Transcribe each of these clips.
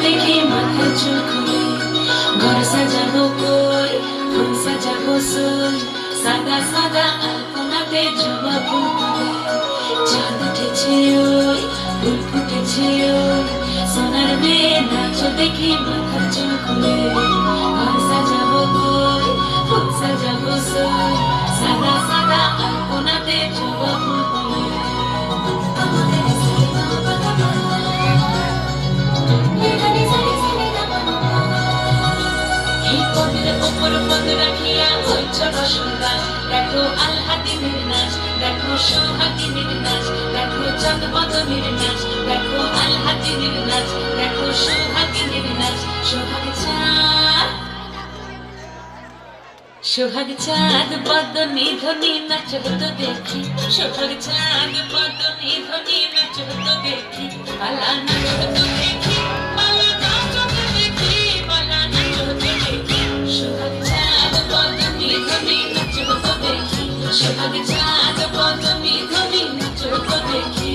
দেখি মাথার চুল খুলে ঘর সাজাবো কই ফুল সাজাবো সই সাদা সাদা আলপনাতে জবা ফুল তুলে চাঁদ উঠেছে ওই ফুল ফুটেছে ওই সোনার মেয়ে নাচো দেখি মাথার চুল খুলে ঘর সাজাবো কই ফুল সাজাবো সই সাদা সাদা আলপনাতে জবা ফুল তুলে দেখো আলহাদিনের নাচ দেখো সোহাগিনীর নাচ দেখো চাঁদ বদনের নাচ দেখো আলহাদিনের নাচ দেখো সোহাগিনীর নাচ সোহাগ চাঁদ বদনী ধ্বনি নাচ হতো দেখি সোহাগ চাঁদ বদনী ধ্বনি নাচ হতো দেখি পালা নাচ হতো দেখি পালা নাচ হতো দেখি পালা নাচ হতো দেখি সোহাগ চাঁদ বদনী ধ্বনি নাচ হতো দেখি সোহাগ চাঁদ বদনী ধ্বনি নাচ হতো দেখি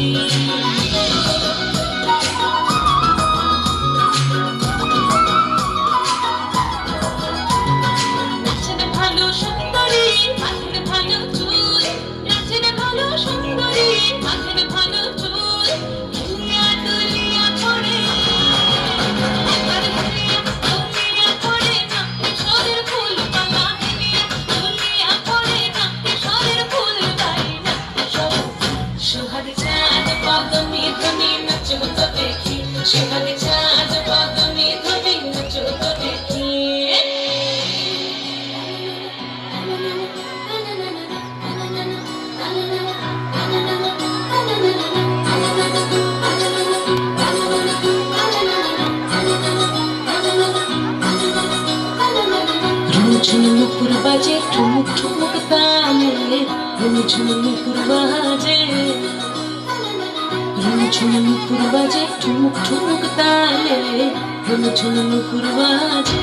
সোহাগ চাঁদ বদনী ধ্বনি নাচ হতো দেখি সোহাগ চাঁদ বদনী ধ্বনি নাচ হতো দেখি ঝুনঝুন নুপুর বাজে ঠুমুক ঠুমুক তালে ঝুনঝুন নুপুর বাজে ঝুনঝুন নুপুর বাজে ঠুমুক ঠুমুক তালে ঝুনঝুন নুপুর বাজে